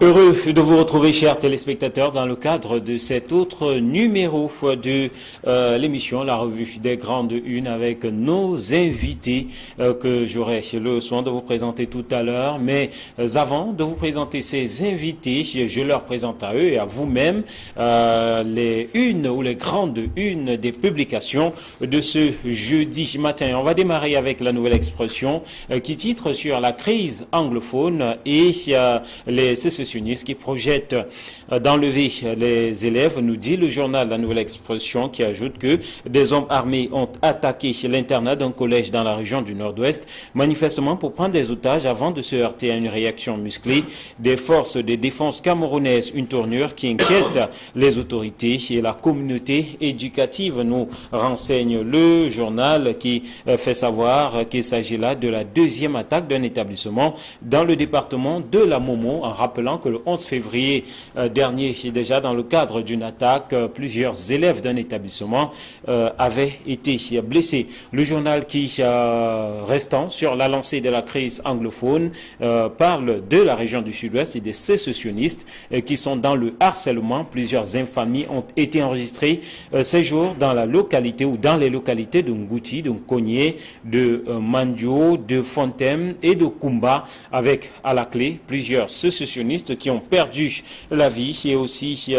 Heureux de vous retrouver, chers téléspectateurs, dans le cadre de cet autre numéro de l'émission La Revue des Grandes Unes avec nos invités que j'aurai le soin de vous présenter tout à l'heure. Mais avant de vous présenter ces invités, je leur présente à eux et à vous-même les unes ou les grandes unes des publications de ce jeudi matin. On va démarrer avec la Nouvelle Expression qui titre sur la crise anglophone et les sécessionnistes qui projettent d'enlever les élèves, nous dit le journal La Nouvelle Expression, qui ajoute que des hommes armés ont attaqué l'internat d'un collège dans la région du Nord-Ouest, manifestement pour prendre des otages avant de se heurter à une réaction musclée des forces de défense camerounaises, une tournure qui inquiète les autorités et la communauté éducative, nous renseigne le journal qui fait savoir qu'il s'agit là de la deuxième attaque d'un établissement dans le département de la Momo, en rappelant que le 11 février dernier, déjà dans le cadre d'une attaque, plusieurs élèves d'un établissement avaient été blessés. Le journal qui, restant sur la lancée de la crise anglophone, parle de la région du Sud-Ouest et des sécessionnistes qui sont dans le harcèlement. Plusieurs infamies ont été enregistrées ces jours dans la localité ou dans les localités de Ngouti, de Nkogné, de Mandio, de Fontem et de Kumba, avec à la clé plusieurs sécessionnistes qui ont perdu la vie et aussi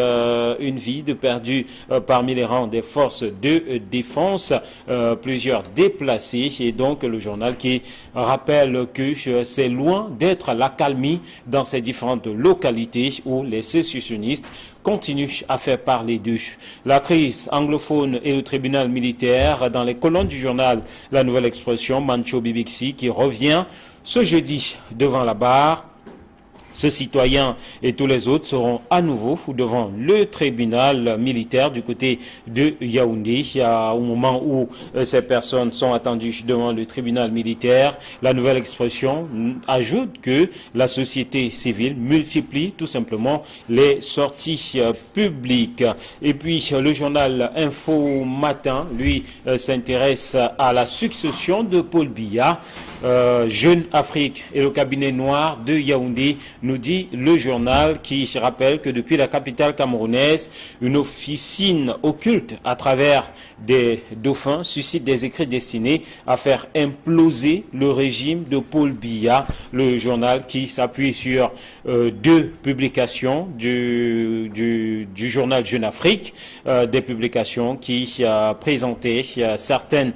une vie de perdu parmi les rangs des forces de défense, plusieurs déplacés, et donc le journal qui rappelle que c'est loin d'être l'accalmie dans ces différentes localités où les sécessionnistes continuent à faire parler d'eux. La crise anglophone et le tribunal militaire, dans les colonnes du journal La Nouvelle Expression, Mancho Bibixi qui revient ce jeudi devant la barre. Ce citoyen et tous les autres seront à nouveau devant le tribunal militaire du côté de Yaoundé. Au moment où ces personnes sont attendues devant le tribunal militaire, la Nouvelle Expression ajoute que la société civile multiplie tout simplement les sorties publiques. Et puis le journal Info Matin, lui, s'intéresse à la succession de Paul Biya. Jeune Afrique et le cabinet noir de Yaoundé, nous dit le journal qui rappelle que depuis la capitale camerounaise, une officine occulte à travers des dauphins suscite des écrits destinés à faire imploser le régime de Paul Biya. Le journal qui s'appuie sur deux publications du journal Jeune Afrique, des publications qui présentaient certaines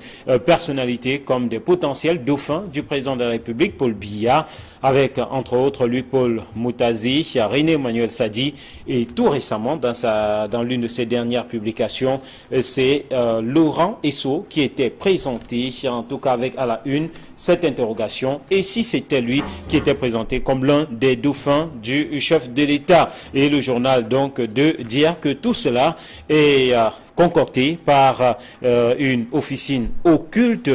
personnalités comme des potentiels dauphins du président de la République, Paul Biya, avec entre autres lui Paul Moutazi, René Emmanuel Sadi, et tout récemment dans l'une de ses dernières publications, c'est Laurent Esso qui était présenté, en tout cas avec à la une cette interrogation, et si c'était lui qui était présenté comme l'un des dauphins du chef de l'État. Et le journal donc de dire que tout cela est concocté par une officine occulte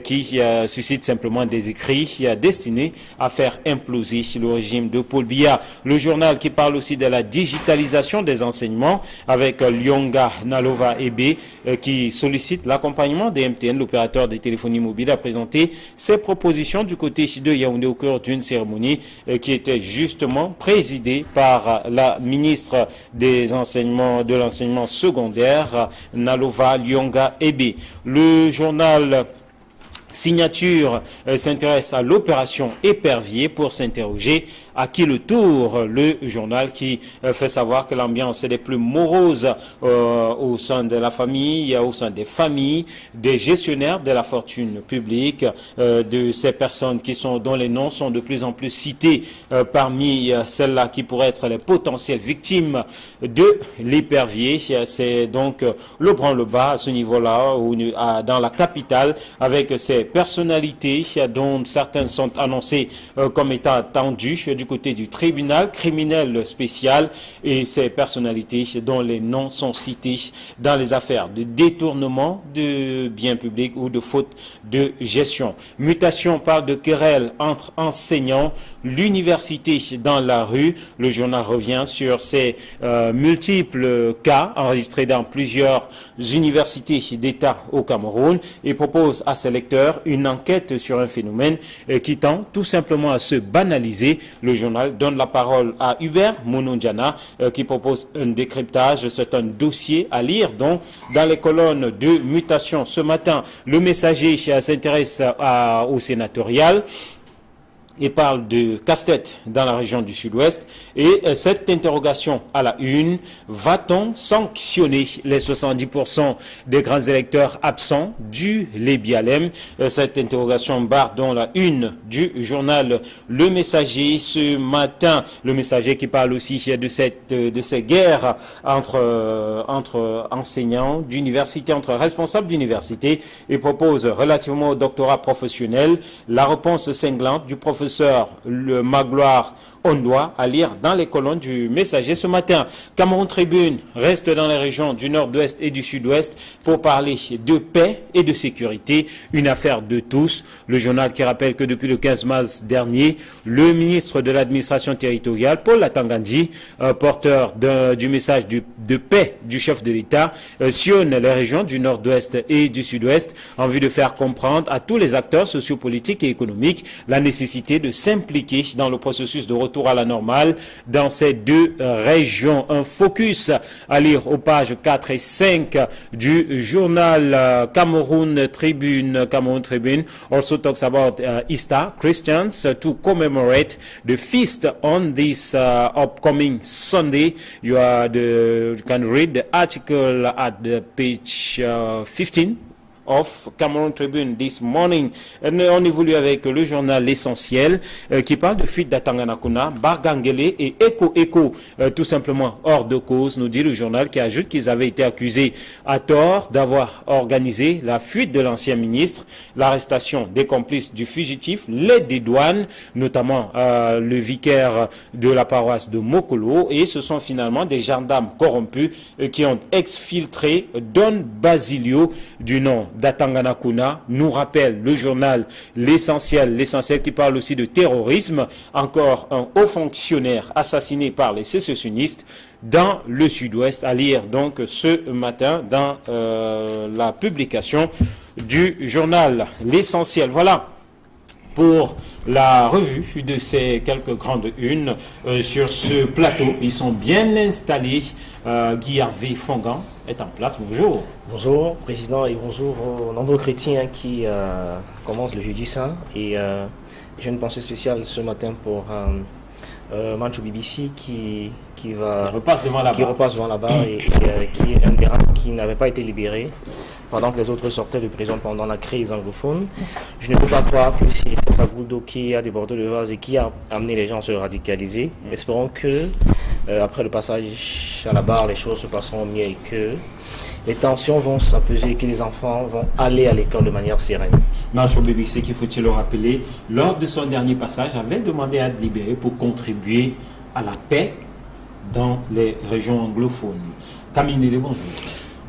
qui suscite simplement des écrits destinés à faire imploser le régime de Paul Biya. Le journal qui parle aussi de la digitalisation des enseignements avec Lyonga Nalova Ebe qui sollicite l'accompagnement des MTN, l'opérateur des téléphonie mobiles, a présenté ses propositions du côté de Yaoundé au cœur d'une cérémonie qui était justement présidée par la ministre de l'enseignement secondaire, Nalova Lyonga Ebe. Le journal Signature s'intéresse à l'opération Épervier pour s'interroger à qui le tour. Le journal qui fait savoir que l'ambiance est des plus moroses au sein de la famille, au sein des familles, des gestionnaires de la fortune publique, de ces personnes dont les noms sont de plus en plus cités parmi celles-là qui pourraient être les potentielles victimes de l'épervier. C'est donc le branle-bas à ce niveau-là, dans la capitale, avec ces personnalités dont certaines sont annoncées comme étant attendues du côté du tribunal criminel spécial, et ces personnalités dont les noms sont cités dans les affaires de détournement de biens publics ou de faute de gestion. Mutation parle de querelle entre enseignants, l'université dans la rue. Le journal revient sur ces multiples cas enregistrés dans plusieurs universités d'État au Cameroun et propose à ses lecteurs faire une enquête sur un phénomène qui tend tout simplement à se banaliser. Le journal donne la parole à Hubert Monondiana qui propose un décryptage. C'est un dossier à lire donc dans les colonnes de Mutation. Ce matin, le Messager s'intéresse au sénatorial et parle de casse-tête dans la région du Sud-Ouest. Et cette interrogation à la une, va-t-on sanctionner les 70% des grands électeurs absents du Lébialem? Cette interrogation barre dans la une du journal Le Messager ce matin. Le Messager qui parle aussi de ces guerres entre enseignants d'université, entre responsables d'université, et propose relativement au doctorat professionnel la réponse cinglante du professeur le Magloire Ondoa à lire dans les colonnes du Messager ce matin. Cameroun Tribune reste dans les régions du nord-ouest et du sud-ouest pour parler de paix et de sécurité, une affaire de tous. Le journal qui rappelle que depuis le 15 mars dernier, le ministre de l'administration territoriale, Paul Atangandji, porteur du message de paix du chef de l'État, sillonne les régions du nord-ouest et du sud-ouest en vue de faire comprendre à tous les acteurs sociopolitiques et économiques la nécessité de s'impliquer dans le processus de retour à la normale dans ces deux régions. Un focus à lire aux pages 4 et 5 du journal Cameroun Tribune. Cameroun Tribune also talks about Easter. Christians to commemorate the feast on this upcoming Sunday. You can read the article at the page 15 of Cameroun Tribune this morning. On évolue avec le journal L'Essentiel qui parle de fuite d'Atanganakuna, Bargangele et Eko, tout simplement hors de cause, nous dit le journal, qui ajoute qu'ils avaient été accusés à tort d'avoir organisé la fuite de l'ancien ministre, l'arrestation des complices du fugitif, l'aide des douanes, notamment le vicaire de la paroisse de Mokolo, et ce sont finalement des gendarmes corrompus qui ont exfiltré Don Basilio du nom d'Atanganakuna, nous rappelle le journal L'Essentiel qui parle aussi de terrorisme. Encore un haut fonctionnaire assassiné par les sécessionnistes dans le sud-ouest, à lire donc ce matin dans la publication du journal L'Essentiel. Voilà pour la revue de ces quelques grandes unes sur ce plateau. Ils sont bien installés. Guy Hervé Fongan est en place. Bonjour. Bonjour, Président, et bonjour aux nombreux chrétiens qui commencent le jeudi saint. Et j'ai une pensée spéciale ce matin pour Manchou BBC qui repasse devant la barre et qui est un des rares qui n'avait pas été libéré pendant que les autres sortaient de prison pendant la crise anglophone. Je ne peux pas croire que c'est Fagoudo qui a débordé le vase et qui a amené les gens à se radicaliser. Espérons que, après le passage à la barre, les choses se passeront mieux et que les tensions vont s'apaiser et que les enfants vont aller à l'école de manière sereine. Manchou BBC, qu'il faut-il le rappeler, lors de son dernier passage, avait demandé à être libéré pour contribuer à la paix dans les régions anglophones. Camille Nélé, bonjour.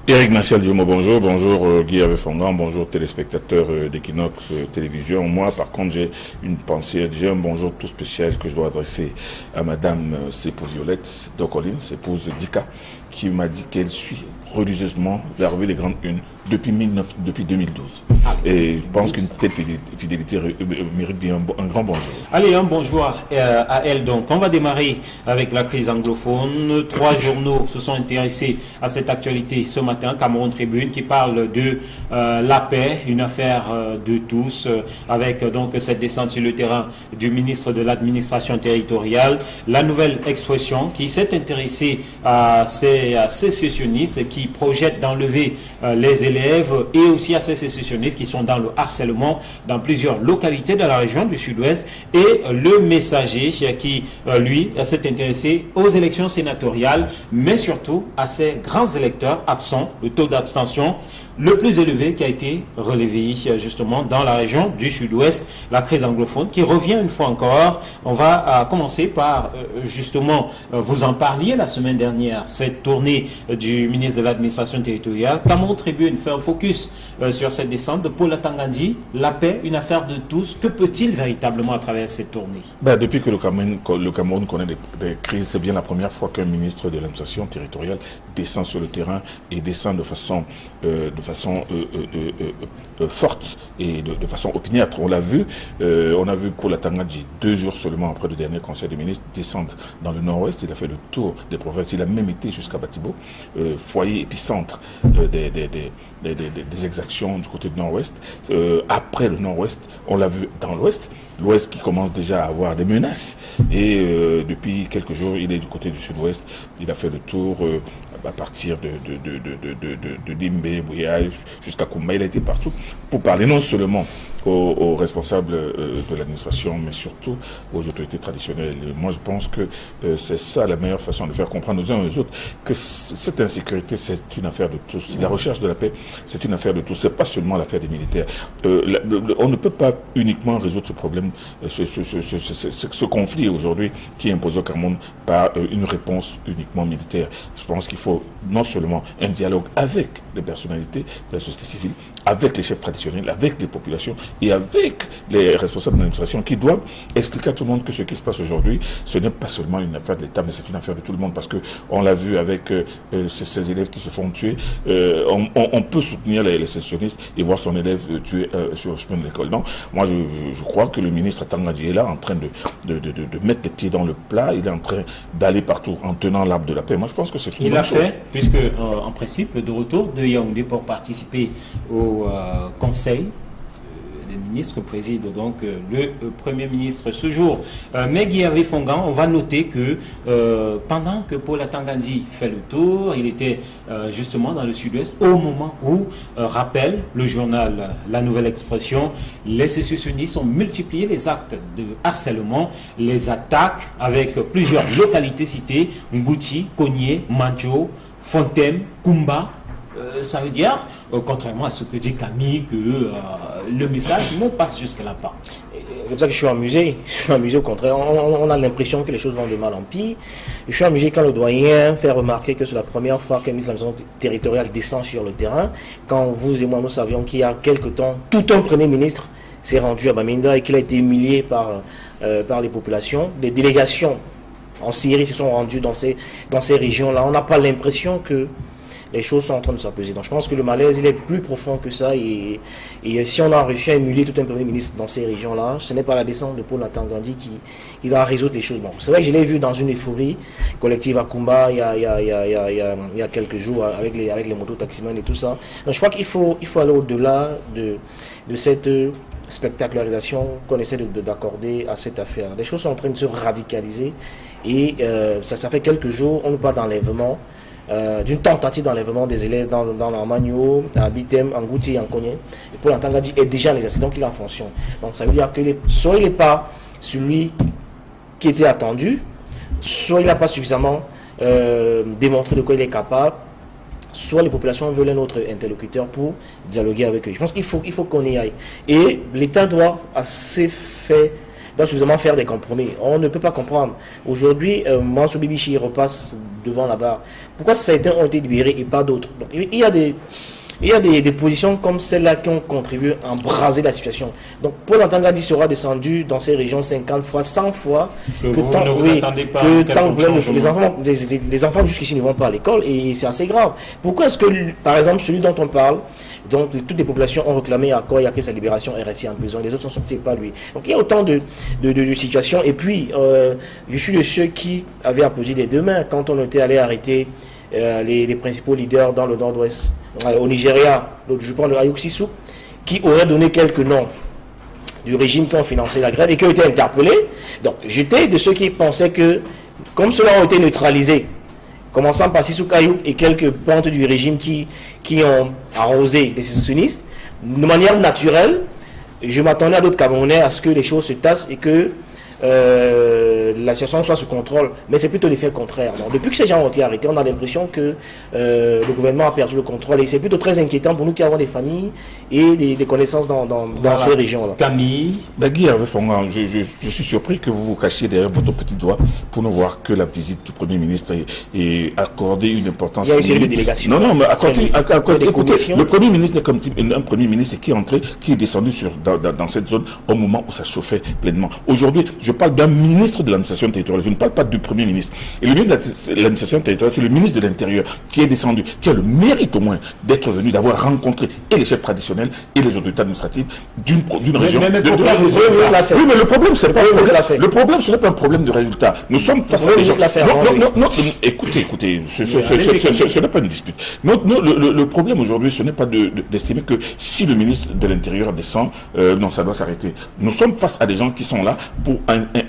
Eric Martial Diomo, bonjour. Bonjour Guy Hervé Fongan, bonjour téléspectateurs d'Equinox Télévision. Moi, par contre, j'ai une pensée, j'ai un bonjour tout spécial que je dois adresser à Madame Sepou Violette Docolin, épouse d'Ika, qui m'a dit qu'elle suit religieusement la revue des grandes unes depuis 2012. Et je pense qu'une telle fidélité mérite bien un grand bonjour. Allez, un bonjour à elle donc. On va démarrer avec la crise anglophone. 3 journaux se sont intéressés à cette actualité ce matin. Cameroun Tribune qui parle de la paix, une affaire de tous, avec donc cette descente sur le terrain du ministre de l'administration territoriale. La nouvelle expression qui s'est intéressée à ces sécessionnistes qui projettent d'enlever les élèves et aussi à ces sécessionnistes qui sont dans le harcèlement dans plusieurs localités de la région du sud-ouest, et le Messager qui, lui, s'est intéressé aux élections sénatoriales, mais surtout à ces grands électeurs absents, le taux d'abstention le plus élevé qui a été relevé justement dans la région du sud-ouest, la crise anglophone qui revient une fois encore. On va commencer par justement, vous en parliez la semaine dernière, cette tournée du ministre de l'administration territoriale. Cameroun Tribune fait un focus sur cette descente de Paul Atangandji, la paix, une affaire de tous. Que peut-il véritablement à travers cette tournée? Depuis que le Cameroun connaît des crises, c'est bien la première fois qu'un ministre de l'administration territoriale descend sur le terrain et descend de façon façon forte et de façon opiniâtre. On l'a vu, on a vu Paul Atanga-Nji 2 jours seulement après le dernier conseil des ministres descendre dans le nord-ouest. Il a fait le tour des provinces, il a même été jusqu'à Batibo, foyer épicentre des exactions du côté du nord-ouest. Après le nord-ouest, on l'a vu dans l'ouest, l'ouest qui commence déjà à avoir des menaces. Et depuis quelques jours, il est du côté du sud-ouest. Il a fait le tour à partir de Dimbe, Bouyaï, jusqu'à Koumba. Il a été partout pour parler non seulement aux responsables de l'administration, mais surtout aux autorités traditionnelles. Et moi, je pense que c'est ça la meilleure façon de faire comprendre aux uns et aux autres que cette insécurité, c'est une affaire de tous. La recherche de la paix, c'est une affaire de tous. C'est pas seulement l'affaire des militaires. On ne peut pas uniquement résoudre ce problème, ce conflit aujourd'hui qui est imposé au Cameroun par une réponse uniquement militaire. Je pense qu'il faut non seulement un dialogue avec les personnalités de la société civile, avec les chefs traditionnels, avec les populations et avec les responsables de l'administration qui doivent expliquer à tout le monde que ce qui se passe aujourd'hui, ce n'est pas seulement une affaire de l'État, mais c'est une affaire de tout le monde, parce qu'on l'a vu avec ces élèves qui se font tuer. On peut soutenir les sécessionnistes et voir son élève tué sur le chemin de l'école. Non, moi je crois que le ministre Atanga-Nji est là en train de mettre les pieds dans le plat, il est en train d'aller partout en tenant l'arbre de la paix. Moi je pense que c'est une bonne chose. Il a fait, puisque en principe, de retour de Yaoundé pour participer au conseil des ministres que préside donc le Premier ministre ce jour. Mais Guy Fongan, on va noter que pendant que Paul Atanga-Nji fait le tour, il était justement dans le sud-ouest au moment où, rappelle le journal La Nouvelle Expression, les sécessionnistes ont multiplié les actes de harcèlement, les attaques avec plusieurs localités citées, Ngouti, Kogné, Mancho, Fontaine, Koumba. Ça veut dire, contrairement à ce que dit Camille, que le message ne passe jusque-là pas. C'est pour ça que je suis amusé. Je suis amusé au contraire. On a l'impression que les choses vont de mal en pire. Je suis amusé quand le doyen fait remarquer que c'est la première fois qu'un ministre de l'administration territoriale descend sur le terrain. Quand vous et moi, nous savions qu'il y a quelque temps, tout un Premier ministre s'est rendu à Bamenda et qu'il a été humilié par les populations. Les délégations en Syrie se sont rendues dans ces régions-là. On n'a pas l'impression que les choses sont en train de s'apaiser. Donc je pense que le malaise, il est plus profond que ça. Et si on a réussi à émuler tout un Premier ministre dans ces régions-là, ce n'est pas la descente de Paul Atanga-Nji qui va résoudre les choses. Bon, c'est vrai que je l'ai vu dans une euphorie collective à Koumba il y a quelques jours avec les motos-taximans et tout ça. Donc je crois qu'il faut aller au-delà de cette spectacularisation qu'on essaie d'accorder à cette affaire. Les choses sont en train de se radicaliser et ça fait quelques jours, on nous parle d'enlèvement. D'une tentative d'enlèvement des élèves dans l'Armagno, à Bitem, en Ngouti et en Kogné. Et Paul Atanga-Nji est déjà en exercice, donc il est en fonction. Donc ça veut dire que soit il n'est pas celui qui était attendu, soit il n'a pas suffisamment démontré de quoi il est capable, soit les populations veulent un autre interlocuteur pour dialoguer avec eux. Je pense qu'il faut qu'on y aille. Et l'État doit suffisamment faire des compromis. On ne peut pas comprendre. Aujourd'hui, Mansour Bibichi repasse devant la barre. Pourquoi certains ont été libérés et pas d'autres? Il y a des positions comme celle-là qui ont contribué à embraser la situation. Donc Paul Atanga-Nji sera descendu dans ces régions 50 fois, 100 fois. Les enfants jusqu'ici ne vont pas à l'école et c'est assez grave. Pourquoi est-ce que, par exemple, celui dont on parle, donc toutes les populations ont réclamé à quoi il y a que sa libération est restée en prison, les autres sont sortis, pas lui. Donc il y a autant de situations. Et puis, je suis de ceux qui avaient applaudi les deux mains quand on était allé arrêter les principaux leaders dans le nord-ouest. Au Nigeria, je prends le Ayuk Sissou, qui aurait donné quelques noms du régime qui ont financé la grève et qui ont été interpellés. Donc j'étais de ceux qui pensaient que, comme cela ont été neutralisés, commençant par Sissou Ayuk et quelques pentes du régime qui ont arrosé les sécessionnistes, de manière naturelle, je m'attendais à d'autres Camerounais à ce que les choses se tassent et que la situation soit sous contrôle, mais c'est plutôt l'effet contraire. Donc, depuis que ces gens ont été arrêtés, on a l'impression que le gouvernement a perdu le contrôle et c'est plutôt très inquiétant pour nous qui avons des familles et des connaissances dans ces régions-là. Camille Guy Hervé Fongan, je suis surpris que vous vous cachiez derrière votre petit doigt pour ne voir que la visite du Premier ministre et accorder une importance. Il y a une série de délégations. Non, mais écoutez, le Premier ministre est comme un Premier ministre qui est entré, qui est descendu dans cette zone au moment où ça chauffait pleinement. Aujourd'hui, je parle d'un ministre de l'administration territoriale, je ne parle pas du Premier ministre. Et le ministre de l'administration territoriale, c'est le ministre de l'Intérieur qui est descendu, qui a le mérite au moins d'être venu, d'avoir rencontré et les chefs traditionnels et les autorités administratives d'une région. Oui, mais le problème, c'est pas le problème, ce n'est pas un problème de résultat. Nous sommes face à des gens. Non, écoutez, ce n'est pas une dispute. Le problème aujourd'hui, ce n'est pas d'estimer que si le ministre de l'Intérieur descend, non, ça doit s'arrêter. Nous sommes face à des gens qui sont là pour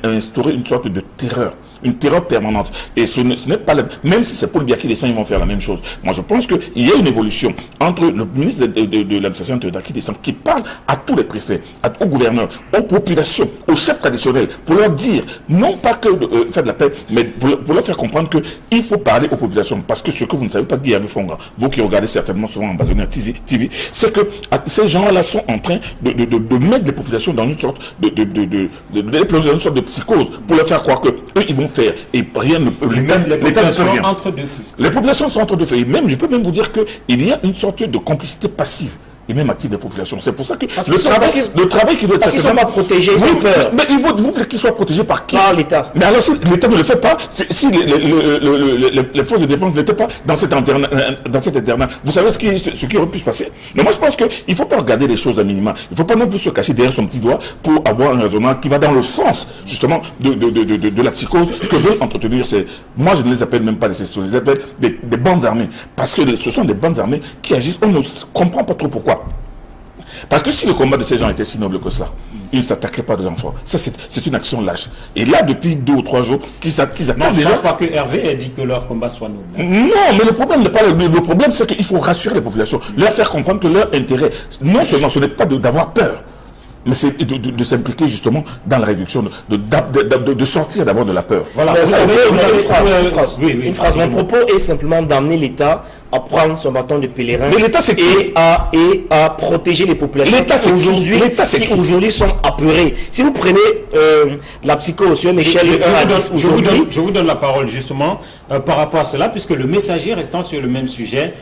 instaurer une sorte de terreur. Une terreur permanente. Et ce n'est pas même si c'est Paul Biya qui descend, ils vont faire la même chose. Moi, je pense qu'il y a une évolution entre le ministre de l'administration territoriale qui descend, qui parle à tous les préfets, aux gouverneurs, aux populations, aux chefs traditionnels, pour leur dire, non pas que faire de la paix, mais pour leur faire comprendre qu'il faut parler aux populations. Parce que ce que vous ne savez pas, Guy Fonga, vous qui regardez certainement souvent en basonné à TV, c'est que ces gens-là sont en train de mettre les populations dans une sorte les plonger dans une sorte de psychose, pour leur faire croire que eux, ils vont faire et rien ne peut. Les populations sont entre deux feux. Les populations sont entre deux feux. Et même, je peux même vous dire qu'il y a une sorte de complicité passive et même active des populations. C'est pour ça que le travail qui doit être fait, c'est vraiment protéger, ils ont peur. Mais il faut qu'ils soient protégés par qui? Par l'État. Mais alors, si l'État ne le fait pas, si les forces de défense n'étaient pas dans cet internat, vous savez ce qui aurait pu se passer? Mais moi, je pense qu'il ne faut pas regarder les choses à minima. Il ne faut pas non plus se cacher derrière son petit doigt pour avoir un raisonnement qui va dans le sens, justement, de la psychose que veulent entretenir moi, je ne les appelle même pas des sections, je les appelle des bandes armées. Parce que ce sont des bandes armées qui agissent, on ne comprend pas trop pourquoi. Parce que si le combat de ces gens était si noble que cela, ils ne s'attaqueraient pas aux enfants. Ça, c'est une action lâche. Et là, depuis 2 ou 3 jours, qu'ils attendent déjà... Non, je ne pense pas que Hervé ait dit que leur combat soit noble. Non, mais le problème n'est pas... Le problème, c'est qu'il faut rassurer les populations, leur faire comprendre que leur intérêt, non seulement ce n'est pas d'avoir peur, mais c'est de s'impliquer justement dans la réduction, de sortir d'abord de la peur. Voilà, une phrase. Mon propos est simplement d'amener l'État à prendre son bâton de pèlerin et à protéger les populations qui aujourd'hui sont apeurées. Si vous prenez la psychose sur une échelle de 1 à 10 aujourd'hui... Je vous donne la parole justement par rapport à cela, puisque le messager, restant sur le même sujet,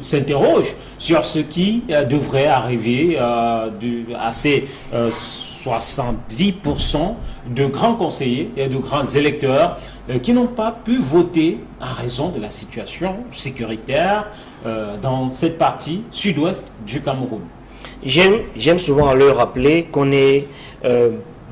s'interroge sur ce qui devrait arriver à ces 70% de grands conseillers et de grands électeurs qui n'ont pas pu voter en raison de la situation sécuritaire dans cette partie sud-ouest du Cameroun. J'aime souvent leur rappeler qu'on est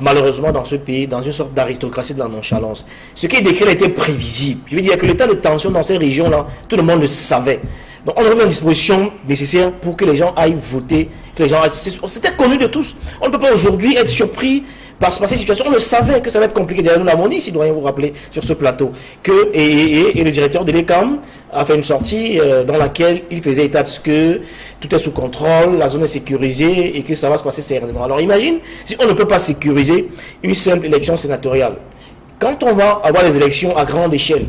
malheureusement dans ce pays dans une sorte d'aristocratie de la nonchalance. Ce qui est décrit était prévisible. Je veux dire que l'état de tension dans ces régions-là, tout le monde le savait. Donc on a mis une disposition nécessaire pour que les gens aillent voter, que les gens c'était connu de tous. On ne peut pas aujourd'hui être surpris par ces situations. On le savait que ça va être compliqué. D'ailleurs, nous l'avons dit, si nous vous rappeler sur ce plateau, que et le directeur de l'ECAM a fait une sortie dans laquelle il faisait état de ce que tout est sous contrôle, la zone est sécurisée et que ça va se passer sereinement. Alors imagine si on ne peut pas sécuriser une simple élection sénatoriale. Quand on va avoir des élections à grande échelle,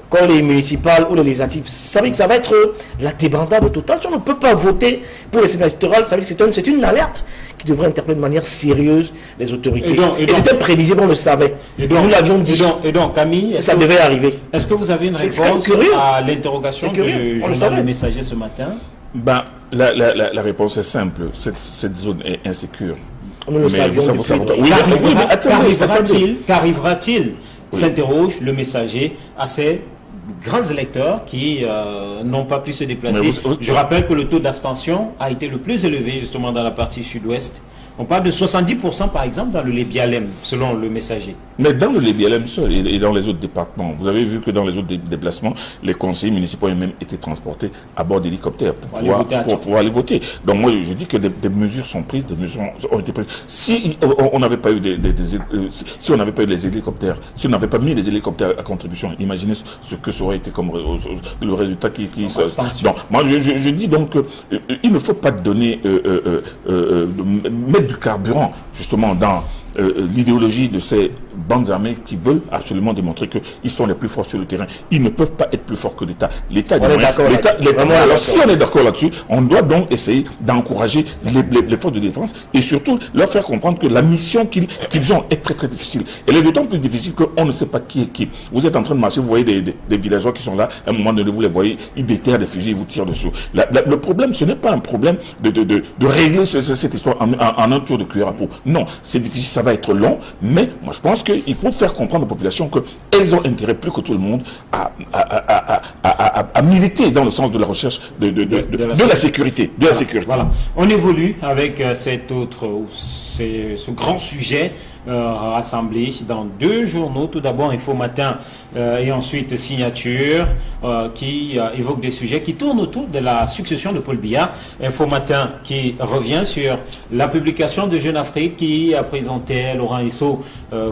comme les municipales ou les législatives, ça veut dire que ça va être la débandade totale. Si on ne peut pas voter pour les sénatoriales, ça veut dire que c'est une alerte qui devrait interpeller de manière sérieuse les autorités. Et c'était prévisible, on le savait. Nous l'avions dit. Et donc, Camille, ça devait arriver. Est-ce que vous avez une réponse à l'interrogation du journal Le Messager ce matin? La réponse est simple. Cette zone est insécure. Nous le savions Qu'arrivera-t-il s'interroge Le Messager à ces grands électeurs qui n'ont pas pu se déplacer. Je rappelle que le taux d'abstention a été le plus élevé justement dans la partie sud-ouest. On parle de 70% par exemple dans le Lébialem, selon Le Messager. Mais dans le Lébialem seul et dans les autres départements, vous avez vu que dans les autres déplacements, les conseillers municipaux ont même été transportés à bord d'hélicoptères pour pouvoir aller voter. Donc moi je dis que des mesures sont prises, des mesures ont été prises. Si on n'avait pas eu si on n'avait pas eu les hélicoptères, si on n'avait pas mis les hélicoptères à contribution, imaginez ce que ça aurait été comme le résultat qui donc moi je dis donc il ne faut pas donner mettre du carburant justement dans l'idéologie de ces bandes armées qui veulent absolument démontrer qu'ils sont les plus forts sur le terrain. Ils ne peuvent pas être plus forts que l'État. L'État, alors si on est d'accord là-dessus, on doit donc essayer d'encourager les forces de défense et surtout leur faire comprendre que la mission qu'ils ont est très très difficile. Elle est d'autant plus difficile qu'on ne sait pas qui est qui. Vous êtes en train de marcher, vous voyez des villageois qui sont là, à un moment donné vous les voyez, ils déterrent des fusils, ils vous tirent dessus. Le problème, ce n'est pas un problème de régler cette histoire en un tour de cuillère à peau. Non, c'est difficile, ça va être long, mais moi je pense qu'il faut faire comprendre aux populations qu'elles ont intérêt plus que tout le monde à militer dans le sens de la recherche de la sécurité. Voilà. On évolue avec ce grand sujet rassemblé dans 2 journaux. Tout d'abord Info Matin et ensuite Signature qui évoque des sujets qui tournent autour de la succession de Paul Biya. Info Matin qui revient sur la publication de Jeune Afrique qui a présenté Laurent Esso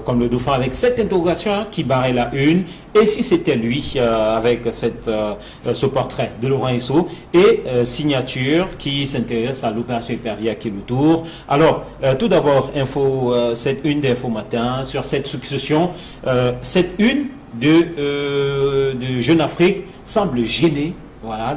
comme le dauphin avec cette interrogation qui barrait la une. Et si c'était lui avec ce portrait de Laurent Esso et Signature qui s'intéresse à l'opération Hypervia qui est le tour. Alors, tout d'abord, cette une d'Info Matin sur cette succession. Cette une de Jeune Afrique semble gêner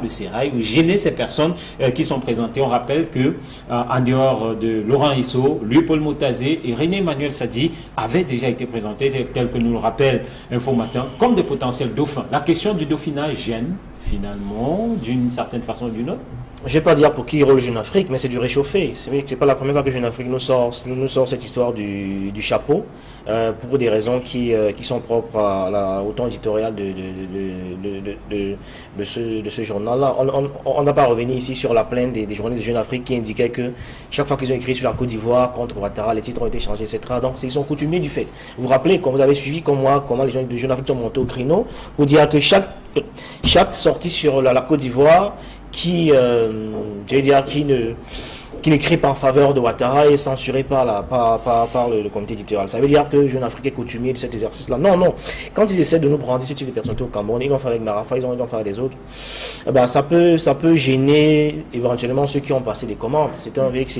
le sérail, ou gêner ces personnes qui sont présentées. On rappelle que en dehors de Laurent Esso, Louis-Paul Motazé et René-Emmanuel Sadi avaient déjà été présentés, tel que nous le rappelle Info Matin, comme des potentiels dauphins. La question du dauphinage gêne finalement, d'une certaine façon ou d'une autre. Je ne vais pas dire pour qui rôle Jeune Afrique, mais c'est du réchauffé. C'est vrai que ce n'est pas la première fois que Jeune Afrique nous sort cette histoire du chapeau, pour des raisons qui sont propres au ton éditorial de ce journal-là. On n'a pas revenu ici sur la plainte des journalistes de Jeune Afrique qui indiquaient que chaque fois qu'ils ont écrit sur la Côte d'Ivoire contre Ouattara, les titres ont été changés, etc. Donc ils sont coutumiers du fait. Vous vous rappelez, comme vous avez suivi comme moi, comment les journalistes de Jeune Afrique sont montés au créneau pour dire que chaque sortie sur la Côte d'Ivoire qui ne crie pas en faveur de Ouattara est censuré par le comité éditorial. Ça veut dire que Jeune Afrique est coutumier de cet exercice-là. Non. Quand ils essaient de nous brandir ce type de personnalités au Cameroun, ils l'ont fait avec Marafa, ils l'ont fait avec les autres. Ça peut gêner éventuellement ceux qui ont passé des commandes. C'est un vrai que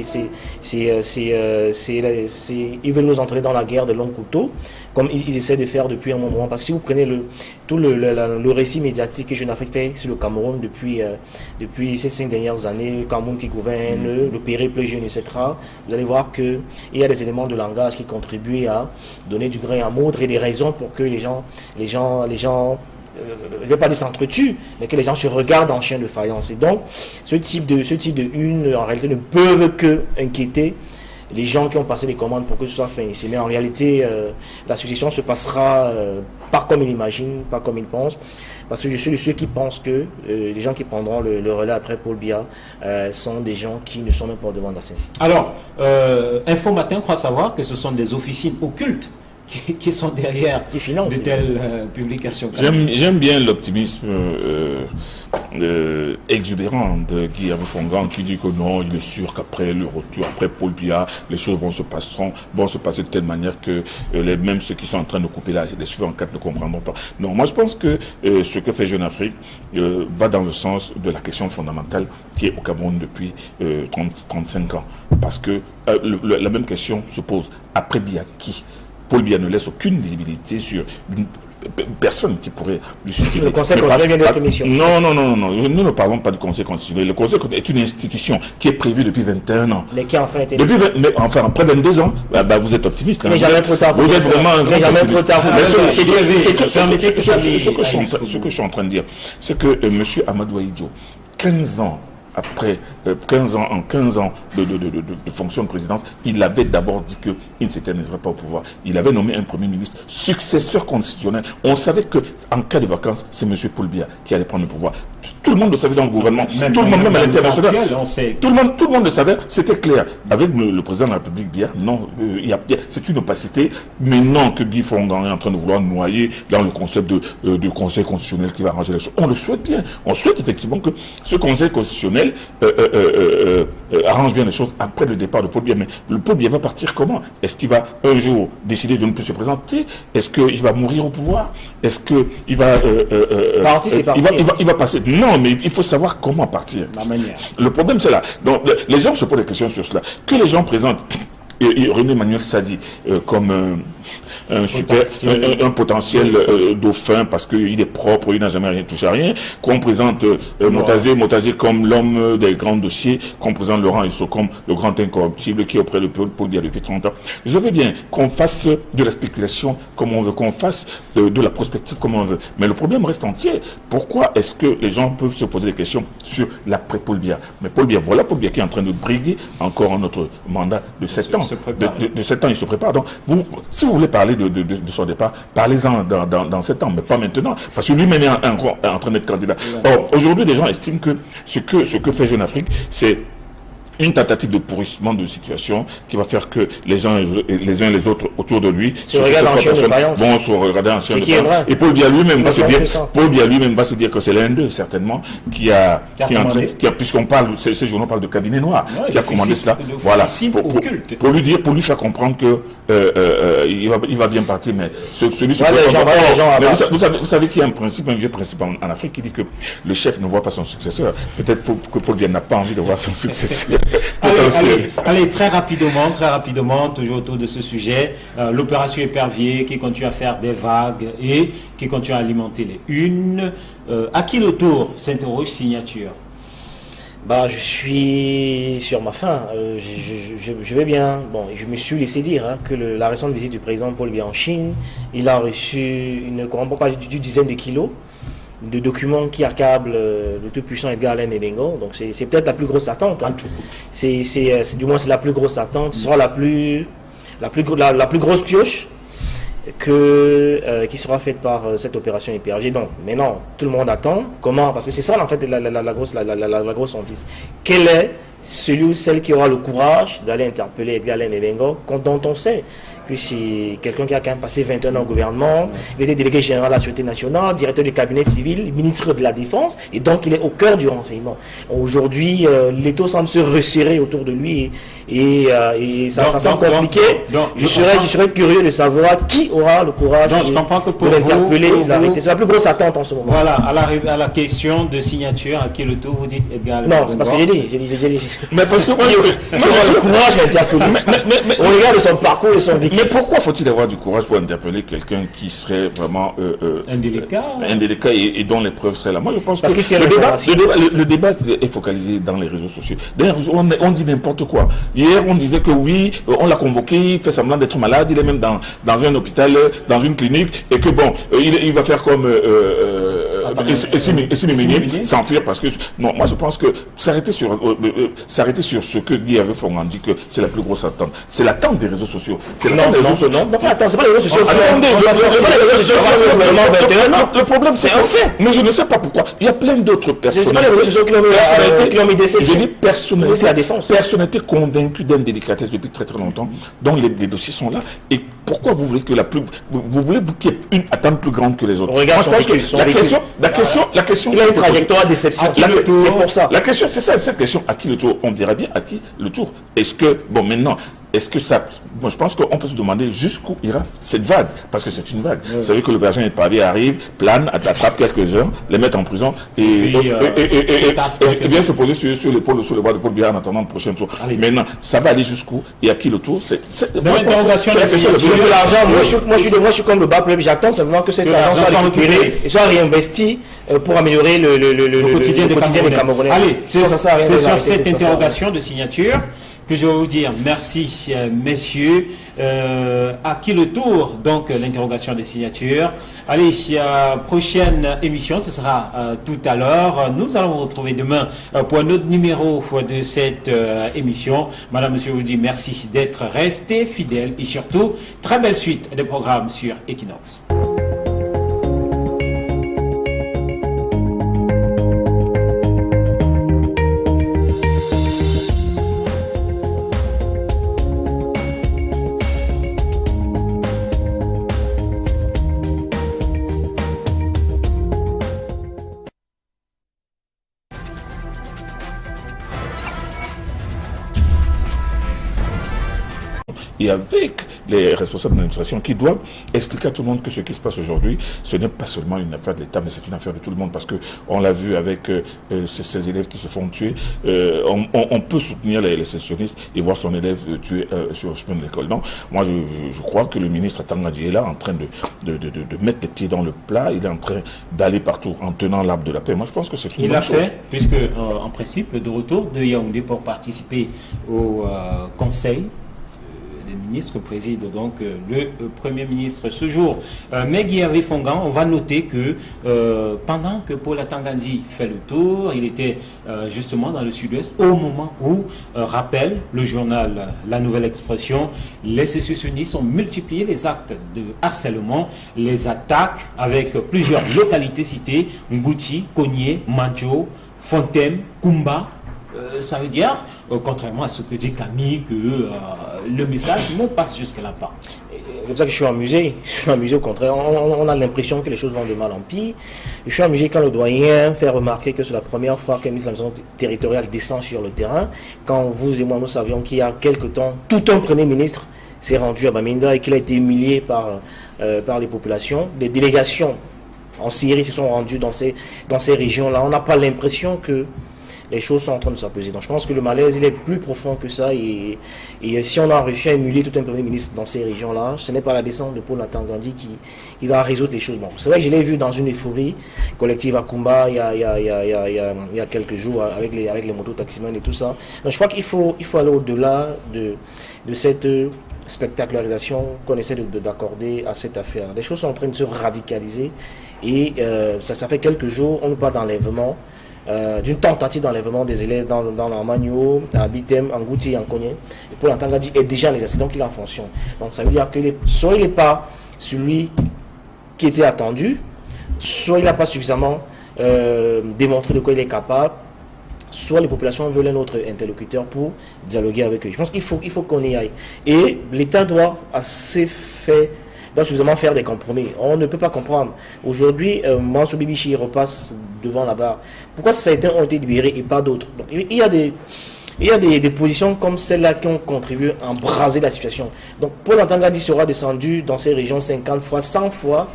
ils veulent nous entraîner dans la guerre de longs couteaux, comme ils essaient de faire depuis un moment. Parce que si vous prenez tout le récit médiatique que Jeune Afrique fait sur le Cameroun depuis ces 5 dernières années, le Cameroun qui gouverne, le périple jeune, etc., vous allez voir qu'il y a des éléments de langage qui contribuent à donner du grain à moudre et des raisons pour que les gens je ne vais pas dire s'entretuent, mais que les gens se regardent en chien de faïence. Et donc, ce type de une, en réalité, ne peuvent que inquiéter les gens qui ont passé les commandes pour que ce soit fait ici. Mais en réalité, la succession se passera pas comme ils l'imaginent, pas comme ils pensent. Parce que je suis de ceux qui pensent que les gens qui prendront le relais après Paul Biya sont des gens qui ne sont même pas au devant de la scène. Alors, Info Matin croit savoir que ce sont des officines occultes qui sont derrière de telles publications. J'aime bien l'optimisme exubérant de Guy Fongan qui dit que non, il est sûr qu'après le retour, après Paul Biya, les choses vont se passer de telle manière que même ceux qui sont en train de couper les cheveux en quatre ne comprendront pas. Non, moi je pense que ce que fait Jeune Afrique va dans le sens de la question fondamentale qui est au Cameroun depuis 35 ans. Parce que la même question se pose. Après Biya, qui Paul Biya ne laisse aucune visibilité sur une personne qui pourrait lui succéder. Le Conseil constitutionnel vient de notre mission. Non. Nous ne parlons pas du Conseil constitutionnel. Le Conseil est une institution qui est prévue depuis 21 ans. Mais qui a enfin été... après 22 ans, vous êtes optimiste. Mais jamais trop tard. Vous êtes vraiment un grand optimiste. Ce que je suis en train de dire, c'est que M. Amadou Ahidjo, 15 ans après 15 ans de fonction de présidence, il avait d'abord dit qu'il ne s'éterniserait pas au pouvoir. Il avait nommé un premier ministre successeur constitutionnel. On savait qu'en cas de vacances, c'est M. Paul Biya qui allait prendre le pouvoir. Tout le monde le savait dans le gouvernement. Tout le monde, même à l'international. Tout le monde le savait. C'était clair. Avec le président de la République Biya, non, c'est une opacité. Mais non, que Guy Fongan est en train de vouloir noyer dans le concept de conseil constitutionnel qui va arranger les choses. On le souhaite bien. On souhaite effectivement que ce conseil constitutionnel arrange bien les choses après le départ de Paul Biya. Mais le Paul Biya va partir comment? Est-ce qu'il va un jour décider de ne plus se présenter? Est-ce qu'il va mourir au pouvoir? Est-ce qu'il va... il va passer... Non, mais il faut savoir comment partir. La manière. Le problème, c'est là. Donc, les gens se posent des questions sur cela. Que les gens présentent René Manuel Sadi comme un potentiel dauphin parce qu'il est propre, il n'a jamais rien touché à rien, qu'on présente Motazé comme l'homme des grands dossiers, qu'on présente Laurent Esso comme le grand incorruptible qui est auprès de Paul Biya depuis 30 ans. Je veux bien qu'on fasse de la spéculation comme on veut, qu'on fasse de la prospective comme on veut. Mais le problème reste entier. Pourquoi est-ce que les gens peuvent se poser des questions sur l'après-Paul Biya? Mais Paul Biya, voilà Paul Biya qui est en train de briguer encore un autre mandat de 7 ans. De 7 ans, il se prépare. Donc, si vous voulez parler de son départ, parlez-en dans 7 ans, mais pas maintenant. Parce que lui-même est en train d'être candidat. Or, aujourd'hui, des gens estiment que ce que fait Jeune Afrique, c'est une tentative de pourrissement de situation qui va faire que les uns et les autres autour de lui vont se regarder en chien de faïence. Et Paul Biya lui-même va se dire que c'est l'un d'eux certainement qui a puisqu'on parle, ces journaux parlent de cabinet noir, qui a commandé cela, voilà, pour lui faire comprendre que il va bien partir, mais celui vous savez qu'il y a un vieux principe en Afrique qui dit que le chef ne voit pas son successeur. Peut-être que Paul Biya n'a pas envie de voir son successeur. Allez, très rapidement, toujours autour de ce sujet, l'opération Épervier qui continue à faire des vagues et qui continue à alimenter les unes. À qui le tour s'interroge Signature? Je suis sur ma faim. Je vais bien. Bon, je me suis laissé dire que la récente visite du président Paul Biya en Chine, il a reçu une dizaine de kilos de documents qui accablent le tout-puissant Edgar Alain Ebengo. Donc c'est peut-être la plus grosse attente. Du moins c'est la plus grosse attente. Ce sera la plus grosse pioche qui sera faite par cette opération Épervier. Donc maintenant tout le monde attend. Comment? Parce que c'est ça en fait la grosse hantise. Quel est celui ou celle qui aura le courage d'aller interpeller Edgar Alain Ebengo, dont on sait que c'est quelqu'un qui a quand même passé 21 ans au gouvernement, il était délégué général à la Sûreté nationale, directeur du cabinet civil, ministre de la Défense, et donc il est au cœur du renseignement. Aujourd'hui, l'étau semble se resserrer autour de lui et ça semble compliqué. Je serais curieux de savoir qui aura le courage de l'interpeller. C'est la plus grosse attente en ce moment. Voilà, à la question de Signature, à qui le tour, vous dites Edgar. Non, c'est parce que j'ai dit. Mais parce que moi, le courage d'interpeller. On regarde son parcours et son vécu. Mais pourquoi faut-il avoir du courage pour interpeller quelqu'un qui serait vraiment indélicat et dont les preuves seraient là? Moi, je pense que le débat est focalisé dans les réseaux sociaux. Dans les réseaux, on dit n'importe quoi. Hier, on disait que oui, on l'a convoqué, il fait semblant d'être malade, il est même dans un hôpital, dans une clinique, et que bon, il va faire comme s'enfuir parce que non, moi je pense que s'arrêter sur ce que Guy avait dit que c'est la plus grosse attente. C'est l'attente des réseaux sociaux. C'est pas les réseaux sociaux. Le problème, c'est un fait. Mais je ne sais pas pourquoi. Il y a plein d'autres personnes. C'est pas les réseaux sociaux qui l'ont mis décès. Je dis personnalité convaincue d'indélicatesse depuis très très longtemps, dont les dossiers sont là. Et pourquoi vous voulez que vous voulez qu'il y ait une attente plus grande que les autres? Moi, je pense que la question. Il a une trajectoire de déception. C'est pour ça. La question, c'est ça, cette question. À qui le tour? On dirait bien à qui le tour. Est-ce que, bon, maintenant, est-ce que ça... Moi, je pense qu'on peut se demander jusqu'où ira cette vague. Parce que c'est une vague. Vous savez que l'opération Épervier arrive, plane, attrape quelques gens, les met en prison et vient se poser sur l'épaule, sur le bras de Paul Biya en attendant le prochain tour. Maintenant, ça va aller jusqu'où et à qui le tour? C'est l'interrogation. De l'argent, moi, je suis comme le bas peuple. J'attends simplement que cet argent soit récupéré et soit réinvesti pour améliorer le quotidien des Camerounais. Allez, c'est sur cette interrogation de Signature que je vais vous dire merci, messieurs. À qui le tour? Donc, l'interrogation des Signatures. Allez, prochaine émission, ce sera tout à l'heure. Nous allons vous retrouver demain pour un autre numéro de cette émission. Madame, monsieur, je vous dis merci d'être restés fidèles et surtout, très belle suite de programmes sur Equinox. et avec les responsables de l'administration qui doivent expliquer à tout le monde que ce qui se passe aujourd'hui, ce n'est pas seulement une affaire de l'État, mais c'est une affaire de tout le monde, parce qu'on l'a vu avec ces élèves qui se font tuer. On peut soutenir les sécessionnistes et voir son élève tué sur le chemin de l'école. Non, moi je crois que le ministre Tangadji est là en train de mettre les pieds dans le plat, il est en train d'aller partout en tenant l'arbre de la paix. Moi je pense que c'est une bonne chose. Il l'a fait, puisque en principe, de retour de Yaoundé pour participer au conseil des ministres préside donc le Premier ministre ce jour. Mais Guy Fongan, on va noter que pendant que Paul Atangandji fait le tour, il était justement dans le sud-ouest au moment où, rappelle le journal La Nouvelle Expression, les sécessionnistes ont multiplié les actes de harcèlement, les attaques avec plusieurs localités citées, Ngouti, Kogné, Mancho, Fontem, Kumba. Ça veut dire, contrairement à ce que dit Camille, que le message ne passe jusque-là pas. C'est pour ça que je suis amusé. Je suis amusé au contraire. On a l'impression que les choses vont de mal en pire. Je suis amusé quand le doyen fait remarquer que c'est la première fois qu'un ministre de l'administration territoriale descend sur le terrain. Quand vous et moi, nous savions qu'il y a quelque temps, tout un Premier ministre s'est rendu à Bamenda et qu'il a été humilié par les populations. Les délégations en Syrie se sont rendues dans ces régions-là. On n'a pas l'impression que les choses sont en train de s'apaiser. Donc je pense que le malaise, il est plus profond que ça. Et si on a réussi à émuler tout un Premier ministre dans ces régions-là, ce n'est pas la descente de Paul Atangandji qui va résoudre les choses. Bon, c'est vrai que je l'ai vu dans une euphorie collective à Kumba il y a quelques jours avec les motos-taximans et tout ça. Donc je crois qu'il faut aller au-delà de cette spectacularisation qu'on essaie d'accorder à cette affaire. Les choses sont en train de se radicaliser et ça fait quelques jours, on nous parle d'enlèvement. D'une tentative d'enlèvement des élèves dans l'Armagno, à Bitem, en Ngouti et en Kogné. Et Paul Atangandji est déjà les accidents qu'il est en fonction. Donc ça veut dire que soit il n'est pas celui qui était attendu, soit il n'a pas suffisamment démontré de quoi il est capable, soit les populations veulent un autre interlocuteur pour dialoguer avec eux. Je pense qu'il faut qu'on y aille. Et l'État doit suffisamment faire des compromis. On ne peut pas comprendre. Aujourd'hui, Mansour Bibichi repasse devant la barre. Pourquoi certains ont été libérés et pas d'autres? Il y a des positions comme celle-là qui ont contribué à embraser la situation. Donc Paul Atangandji sera descendu dans ces régions 50 fois, 100 fois.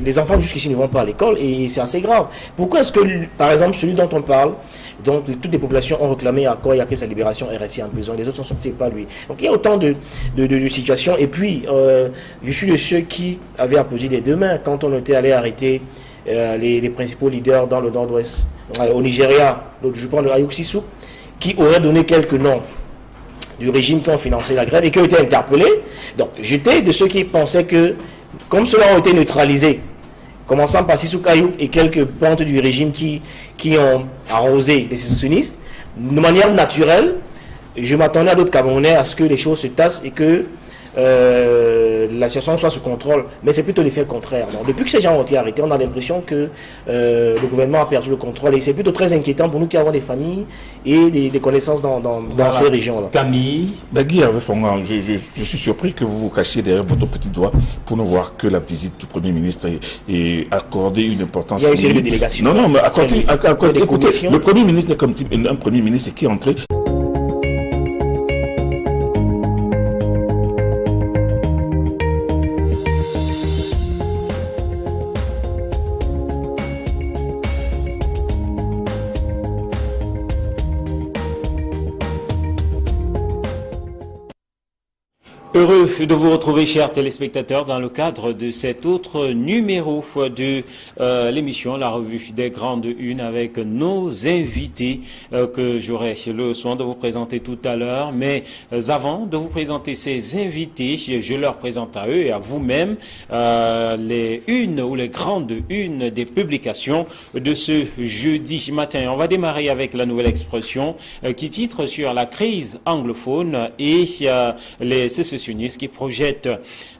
Les enfants jusqu'ici ne vont pas à l'école et c'est assez grave. Pourquoi est-ce que, par exemple, celui dont on parle, donc toutes les populations ont réclamé à quoi il a pris sa libération et resté en prison, les autres sont sortis pas lui. Donc il y a autant de situations. Et puis, je suis de ceux qui avaient applaudi les deux mains quand on était allé arrêter les principaux leaders dans le nord-ouest. Au Nigeria, je prends le Ayuk Sissou, qui aurait donné quelques noms du régime qui ont financé la grève et qui ont été interpellés. Donc j'étais de ceux qui pensaient que, comme ceux-là ont été neutralisés, commençant par Sissou Ayuk et quelques pontes du régime qui ont arrosé les sécessionnistes, de manière naturelle, je m'attendais à d'autres Camerounais à ce que les choses se tassent et que la situation soit sous contrôle, mais c'est plutôt l'effet contraire. Donc, depuis que ces gens ont été arrêtés, on a l'impression que le gouvernement a perdu le contrôle et c'est plutôt très inquiétant pour nous qui avons des familles et des connaissances dans ces régions-là. Camille Guy Fongan, je suis surpris que vous vous cachiez derrière votre petit doigt pour ne voir que la visite du Premier ministre et accorder une importance. Il y a une série de délégations. Non, mais écoutez, le Premier ministre est comme un Premier ministre qui est entré. Heureux de vous retrouver, chers téléspectateurs, dans le cadre de cet autre numéro de l'émission La Revue des Grandes Unes avec nos invités que j'aurai le soin de vous présenter tout à l'heure. Mais avant de vous présenter ces invités, je leur présente à eux et à vous-même les unes ou les grandes unes des publications de ce jeudi matin. On va démarrer avec La Nouvelle Expression qui titre sur la crise anglophone et les sécessionnistes sécessionnistes qui projettent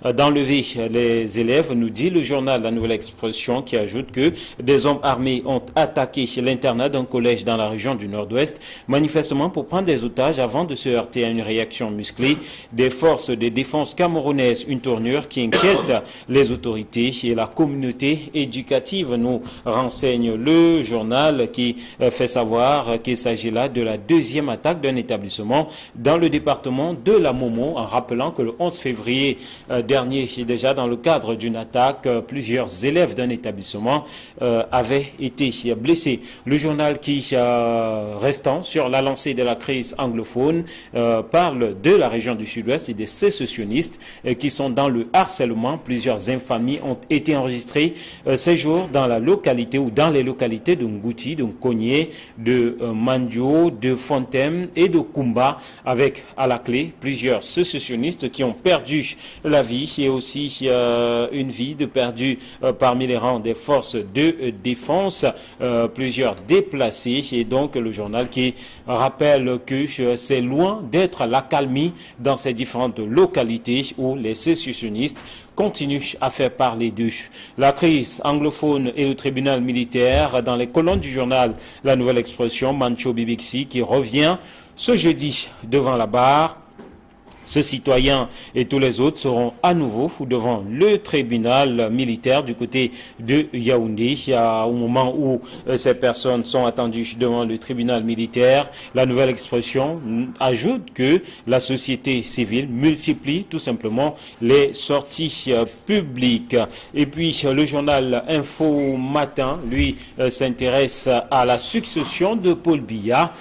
d'enlever les élèves, nous dit le journal La Nouvelle Expression, qui ajoute que des hommes armés ont attaqué l'internat d'un collège dans la région du Nord-Ouest, manifestement pour prendre des otages avant de se heurter à une réaction musclée des forces de défense camerounaises, une tournure qui inquiète les autorités et la communauté éducative, nous renseigne le journal, qui fait savoir qu'il s'agit là de la deuxième attaque d'un établissement dans le département de la Momo, en rappelant que le 11 février dernier, déjà dans le cadre d'une attaque, plusieurs élèves d'un établissement avaient été blessés. Le journal qui, restant sur la lancée de la crise anglophone, parle de la région du Sud-Ouest et des sécessionnistes qui sont dans le harcèlement. Plusieurs infamies ont été enregistrées ces jours dans la localité ou dans les localités de Ngouti, de Nkogné, de Mandio, de Fontem et de Kumba, avec à la clé plusieurs sécessionnistes qui ont perdu la vie et aussi une vie de perdu parmi les rangs des forces de défense, plusieurs déplacés, et donc le journal qui rappelle que c'est loin d'être l'accalmie dans ces différentes localités où les sécessionnistes continuent à faire parler d'eux. La crise anglophone et le tribunal militaire, dans les colonnes du journal La Nouvelle Expression, Mancho Bibixi qui revient ce jeudi devant la barre. Ce citoyen et tous les autres seront à nouveau devant le tribunal militaire du côté de Yaoundé. Au moment où ces personnes sont attendues devant le tribunal militaire, La Nouvelle Expression ajoute que la société civile multiplie tout simplement les sorties publiques. Et puis le journal Info Matin, lui, s'intéresse à la succession de Paul Biya.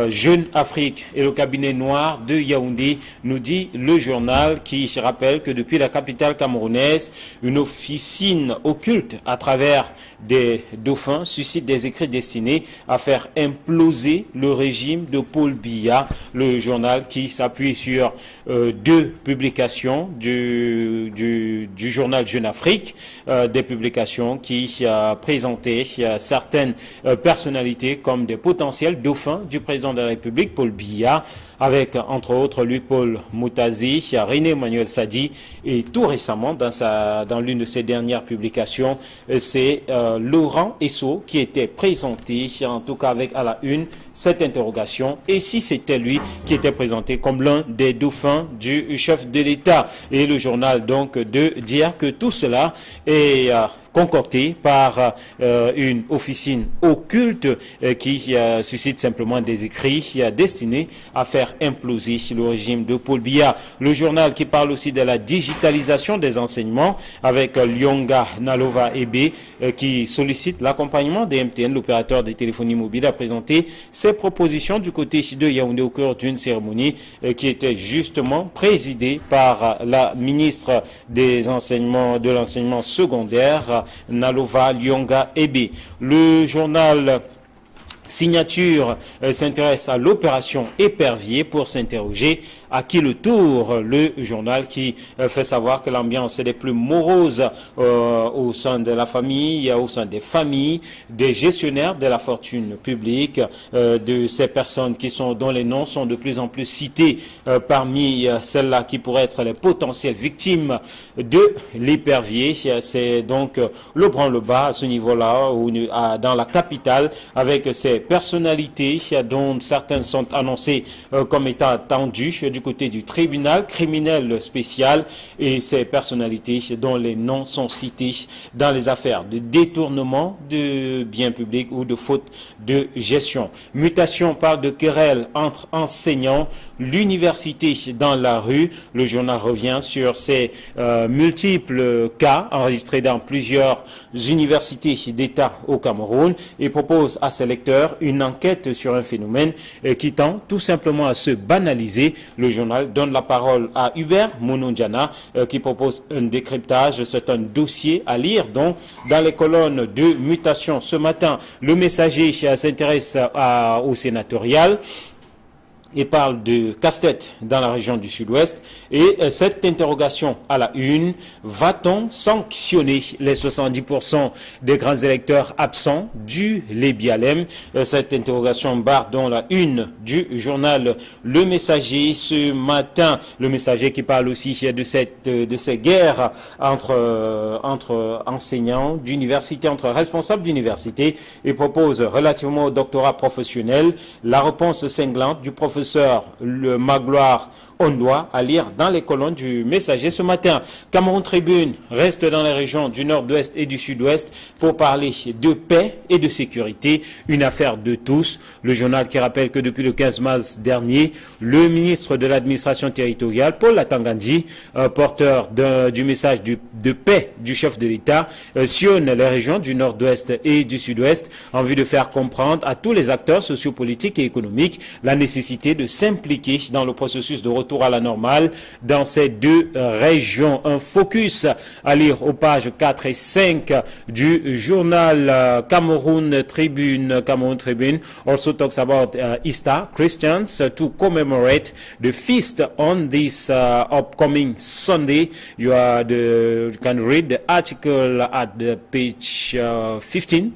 Jeune Afrique et le cabinet noir de Yaoundé, nous dit le journal, qui rappelle que depuis la capitale camerounaise, une officine occulte à travers des dauphins suscite des écrits destinés à faire imploser le régime de Paul Biya. Le journal qui s'appuie sur deux publications du journal Jeune Afrique, des publications qui présentaient certaines personnalités comme des potentiels dauphins du président de la République, Paul Biya, avec entre autres lui Paul Moutazi, René Emmanuel Sadi, et tout récemment dans l'une de ses dernières publications, c'est Laurent Esso qui était présenté, en tout cas avec à la une cette interrogation, et si c'était lui qui était présenté comme l'un des dauphins du chef de l'État. Et le journal donc de dire que tout cela est concocté par une officine occulte qui suscite simplement des écrits destinés à faire imploser le régime de Paul Biya. Le journal qui parle aussi de la digitalisation des enseignements avec Lyonga Nalova Ebe qui sollicite l'accompagnement des MTN, l'opérateur des téléphonie mobiles, a présenté ses propositions du côté de Yaoundé au cœur d'une cérémonie qui était justement présidée par la ministre des enseignements, de l'enseignement secondaire, Nalova Lyonga Ebe. Le journal Signature s'intéresse à l'opération Épervier pour s'interroger à qui le tour. Le journal qui fait savoir que l'ambiance est des plus moroses au sein de la famille, au sein des familles, des gestionnaires de la fortune publique, de ces personnes dont les noms sont de plus en plus cités parmi celles-là qui pourraient être les potentielles victimes de l'épervier. C'est donc le branle-bas à ce niveau-là, dans la capitale, avec ces personnalités dont certaines sont annoncées comme étant attendues du côté du tribunal criminel spécial, et ces personnalités dont les noms sont cités dans les affaires de détournement de biens publics ou de faute de gestion. Mutation parle de querelle entre enseignants, l'université dans la rue. Le journal revient sur ces multiples cas enregistrés dans plusieurs universités d'État au Cameroun et propose à ses lecteurs une enquête sur un phénomène qui tend tout simplement à se banaliser. Le journal donne la parole à Hubert Monondiana qui propose un décryptage. C'est un dossier à lire donc dans les colonnes de Mutation ce matin. Le Messager s'intéresse au sénatorial. et parle de casse-tête dans la région du Sud-Ouest. Et cette interrogation à la une, va-t-on sanctionner les 70% des grands électeurs absents du Lébialem? Cette interrogation barre dans la une du journal Le Messager ce matin. Le Messager qui parle aussi de ces guerres entre enseignants d'université, entre responsables d'université, et propose relativement au doctorat professionnel la réponse cinglante du professeur Magloire Ondoa à lire dans les colonnes du Messager ce matin. Cameroun Tribune reste dans les régions du nord-ouest et du sud-ouest pour parler de paix et de sécurité, une affaire de tous. Le journal qui rappelle que depuis le 15 mars dernier, le ministre de l'administration territoriale, Paul Atangandji, porteur du message de paix du chef de l'État, sillonne les régions du nord-ouest et du sud-ouest en vue de faire comprendre à tous les acteurs sociopolitiques et économiques la nécessité de s'impliquer dans le processus de retour à la normale dans ces deux régions. Un focus à lire aux pages 4 et 5 du journal Cameroun Tribune. Cameroun Tribune also talks about Easter Christians to commemorate the feast on this upcoming Sunday. You can read the article at the page 15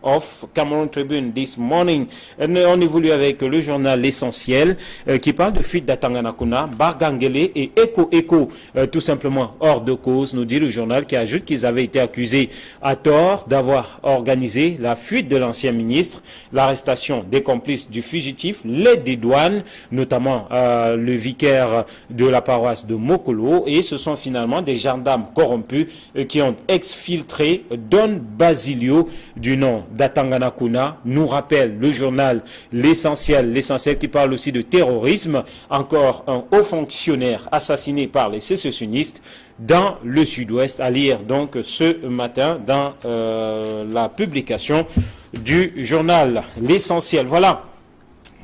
of Cameroun Tribune this morning. On évolue avec le journal L'Essentiel qui parle de fuite d'Atanganakuna, Bargangele et Eko tout simplement hors de cause, nous dit le journal, qui ajoute qu'ils avaient été accusés à tort d'avoir organisé la fuite de l'ancien ministre, l'arrestation des complices du fugitif, l'aide des douanes, notamment le vicaire de la paroisse de Mokolo, et ce sont finalement des gendarmes corrompus qui ont exfiltré Don Basilio du nom d'Atanganakuna, nous rappelle le journal L'Essentiel qui parle aussi de terrorisme. Encore un haut fonctionnaire assassiné par les sécessionnistes dans le sud-ouest, à lire donc ce matin dans la publication du journal L'Essentiel. Voilà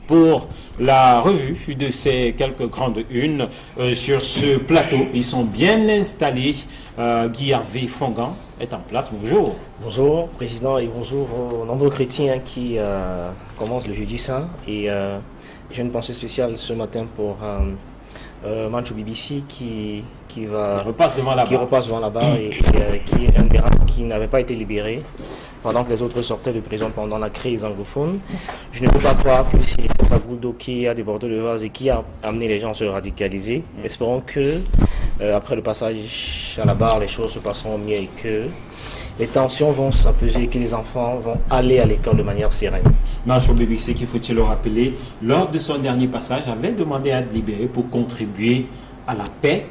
pour la revue de ces quelques grandes unes sur ce plateau. Ils sont bien installés. Guy Hervé Fongan est en place. Bonjour. Bonjour, Président, et bonjour aux nombreux chrétiens qui commencent le jeudi saint. Et j'ai une pensée spéciale ce matin pour Manchou BBC qui repasse devant là-bas et qui est un des rares qui n'avait pas été libéré pendant que les autres sortaient de prison pendant la crise anglophone. Je ne peux pas croire que c'est Fagouldo qui a débordé le vase et qui a amené les gens à se radicaliser. Espérons que, après le passage à la barre, les choses se passeront mieux et que les tensions vont s'apaiser et que les enfants vont aller à l'école de manière sereine. Manchou BBC, qu'il faut-il le rappeler, lors de son dernier passage, avait demandé à être libéré pour contribuer à la paix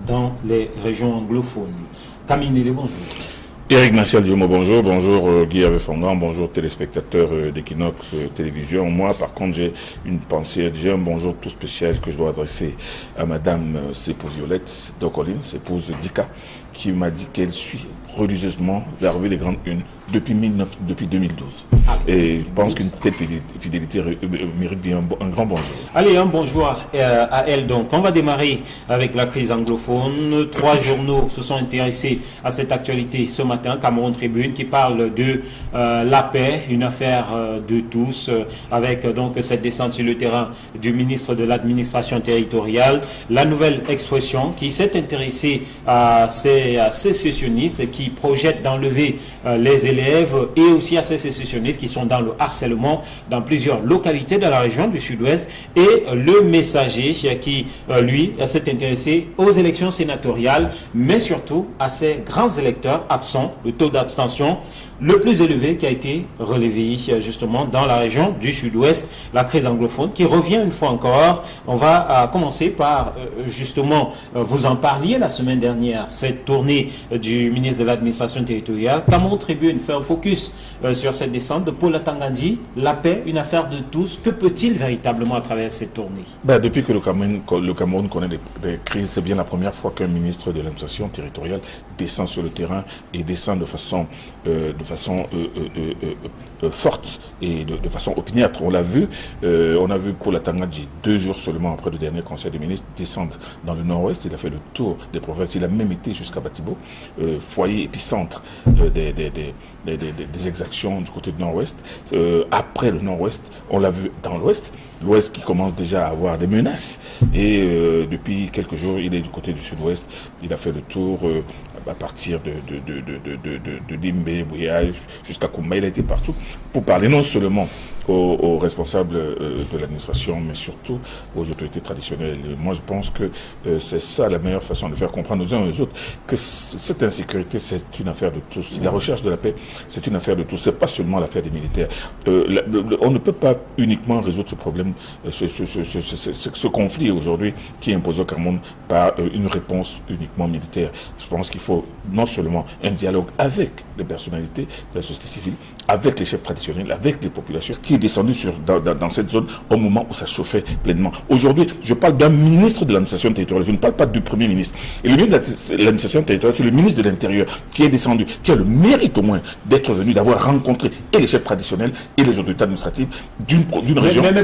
dans les régions anglophones. Camille Nélé, bonjour. Éric Martial Diomo, bonjour. Bonjour Guy Hervé Fongan, bonjour téléspectateurs d'Equinox Télévision. Moi, par contre, j'ai un bonjour tout spécial que je dois adresser à Madame Sepou Violette Docolin, épouse Dika, qui m'a dit qu'elle suit religieusement la revue des grandes unes depuis 2012. Et je pense qu'une telle fidélité mérite bien un grand bonjour. Allez, un bonjour à elle donc. On va démarrer avec la crise anglophone. 3 journaux se sont intéressés à cette actualité ce matin. Cameroun Tribune qui parle de la paix, une affaire de tous, avec donc cette descente sur le terrain du ministre de l'administration territoriale. La nouvelle expression qui s'est intéressée à ces sécessionnistes qui projettent d'enlever les élèves et aussi à ces sécessionnistes qui sont dans le harcèlement dans plusieurs localités de la région du sud-ouest, et le Messager qui, lui, s'est intéressé aux élections sénatoriales, mais surtout à ces grands électeurs absents, le taux d'abstention le plus élevé qui a été relevé justement dans la région du sud-ouest, la crise anglophone qui revient une fois encore. On va commencer par justement, vous en parliez la semaine dernière, cette tournée du ministre de l'administration territoriale. Cameroun Tribune fait un focus sur cette descente de Paul Atangandji. La paix, une affaire de tous. Que peut-il véritablement à travers cette tournée? Depuis que le Cameroun connaît des crises, c'est bien la première fois qu'un ministre de l'administration territoriale descend sur le terrain et descend de façon forte et de façon opiniâtre. On l'a vu, on a vu Paul Atangandji 2 jours seulement après le dernier conseil des ministres descendre dans le nord-ouest. Il a fait le tour des provinces. Il a même été jusqu'à Batibo, foyer épicentre des exactions du côté du nord-ouest. Après le nord-ouest, on l'a vu dans l'ouest, l'ouest qui commence déjà à avoir des menaces. Et depuis quelques jours, il est du côté du sud-ouest. Il a fait le tour à partir de Dimbe, Bouillage, jusqu'à Koumba. Il a été partout pour parler non seulement aux responsables de l'administration, mais surtout aux autorités traditionnelles. Et moi, je pense que c'est ça la meilleure façon de faire comprendre aux uns et aux autres que cette insécurité, c'est une affaire de tous. La recherche de la paix, c'est une affaire de tous. C'est pas seulement l'affaire des militaires. On ne peut pas uniquement résoudre ce problème, ce conflit aujourd'hui qui est imposé au Cameroun par une réponse uniquement militaire. Je pense qu'il faut non seulement un dialogue avec les personnalités de la société civile, avec les chefs traditionnels, avec les populations qui est descendu dans cette zone au moment où ça chauffait pleinement. Aujourd'hui, je parle d'un ministre de l'administration territoriale, je ne parle pas du premier ministre. Et le ministre de l'administration territoriale, c'est le ministre de l'Intérieur qui est descendu, qui a le mérite au moins d'être venu, d'avoir rencontré et les chefs traditionnels et les autorités administratives d'une région. Oui, mais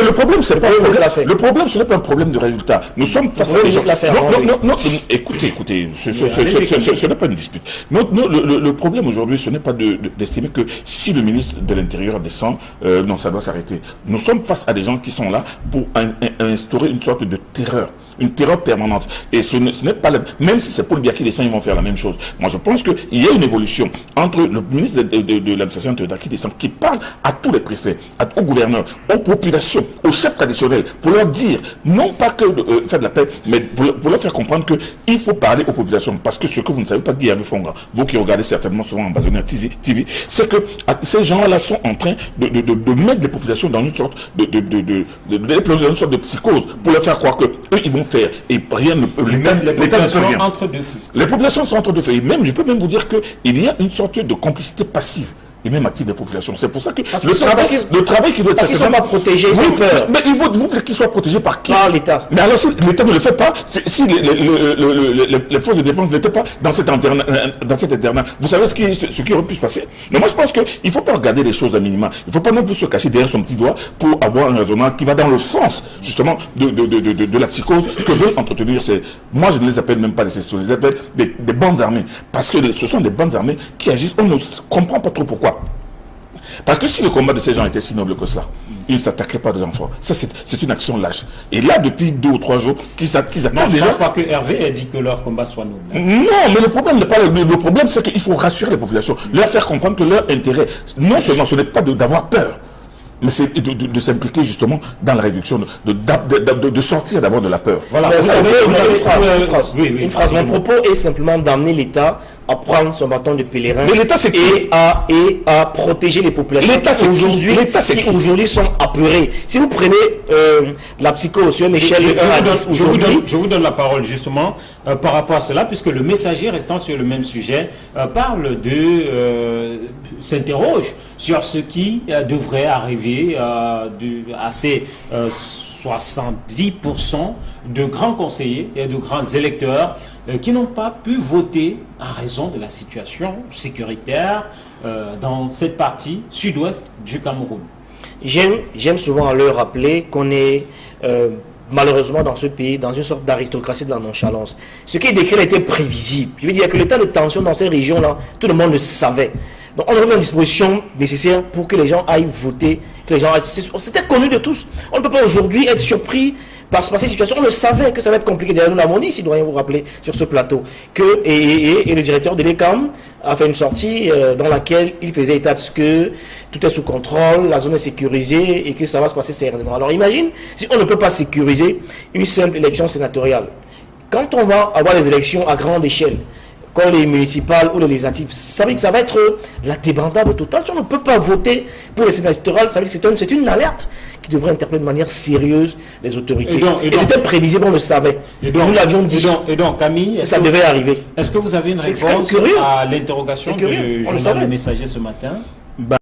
le problème, c'est pas le problème, ce n'est pas un problème de résultat. Nous sommes face à des gens. Non, écoutez, ce n'est pas une dispute. Le problème aujourd'hui, ce n'est pas d'estimer que si le ministre de l'Intérieur descend, non, ça doit s'arrêter. Nous sommes face à des gens qui sont là pour instaurer une sorte de terreur, une terreur permanente. Et ce n'est pas même si c'est Paul Biya qui descend, ils vont faire la même chose. Moi, je pense qu'il y a une évolution entre le ministre de l'administration territoriale qui descend, qui parle à tous les préfets, aux gouverneurs, aux populations, aux chefs traditionnels, pour leur dire, non pas que faire de la paix, mais pour leur faire comprendre qu'il faut parler aux populations. Parce que ce que vous ne savez pas, Guy Fonga, vous qui regardez certainement souvent en Basonnière TV, c'est que ces gens-là sont en train de mettre les populations dans une sorte dans une sorte de psychose pour leur faire croire que eux ils vont faire et rien ne peut. Les populations sont entre deux feux. Les populations sont entre deux feux. Et même, je peux même vous dire qu'il y a une sorte de complicité passive et même active des populations. C'est pour ça que le travail qui doit être... Parce qu'ils ne sont pas protégés, ils ont peur. Mais vous voulez qu'ils soient protégés par qui? Par l'État. Mais alors si l'État ne le fait pas, si les forces de défense n'étaient pas dans cet internat, vous savez ce qui aurait pu se passer? Mais moi je pense qu'il ne faut pas regarder les choses à minima. Il ne faut pas non plus se cacher derrière son petit doigt pour avoir un raisonnement qui va dans le sens justement de la psychose que veulent entretenir ces... Moi je ne les appelle même pas des sections, je les appelle des bandes armées. Parce que ce sont des bandes armées qui agissent, on ne comprend pas trop pourquoi. Parce que si le combat de ces gens était si noble que cela, ils ne s'attaqueraient pas aux enfants. Ça, c'est une action lâche. Et là, depuis 2 ou 3 jours, qu'ils attaquent déjà... Non, je ne pense pas que Hervé ait dit que leur combat soit noble. Non, mais le problème n'est pas... Le problème, c'est qu'il faut rassurer les populations, leur faire comprendre que leur intérêt, non seulement ce n'est pas d'avoir peur, mais c'est de s'impliquer justement dans la réduction, de sortir d'abord de la peur. Voilà, une phrase. Mon propos est simplement d'amener l'État à prendre son bâton de pèlerin et à protéger les populations qui aujourd'hui sont apeurées. Si vous prenez la psycho sur une échelle de 1 à 10 aujourd'hui... Je vous donne la parole justement par rapport à cela, puisque le messager restant sur le même sujet s'interroge sur ce qui devrait arriver à ces 70% de grands conseillers et de grands électeurs qui n'ont pas pu voter en raison de la situation sécuritaire dans cette partie sud-ouest du Cameroun. J'aime souvent leur rappeler qu'on est malheureusement dans ce pays dans une sorte d'aristocratie de la nonchalance. Ce qui est décrit était prévisible. Je veux dire que l'état de tension dans ces régions-là, tout le monde le savait. Donc on avait une disposition nécessaire pour que les gens aillent voter, que les gens aillent... C'était connu de tous. On ne peut pas aujourd'hui être surpris par ces situations. On le savait que ça va être compliqué. D'ailleurs, nous l'avons dit, si doyen vous rappeler, sur ce plateau, que et le directeur de l'ECAM a fait une sortie dans laquelle il faisait état de ce que tout est sous contrôle, la zone est sécurisée et que ça va se passer sereinement. Alors imagine si on ne peut pas sécuriser une simple élection sénatoriale. Quand on va avoir des élections à grande échelle, comme les municipales ou les législatives, ça veut dire que ça va être la débandade totale. Si on ne peut pas voter pour les sénatoriales, ça veut dire que c'est une alerte qui devrait interpeller de manière sérieuse les autorités. Et c'était prévisible, on le savait. Nous l'avions dit. Et donc, Camille, ça devait arriver. Est-ce que vous avez une réponse à l'interrogation du journal Le Messager ce matin?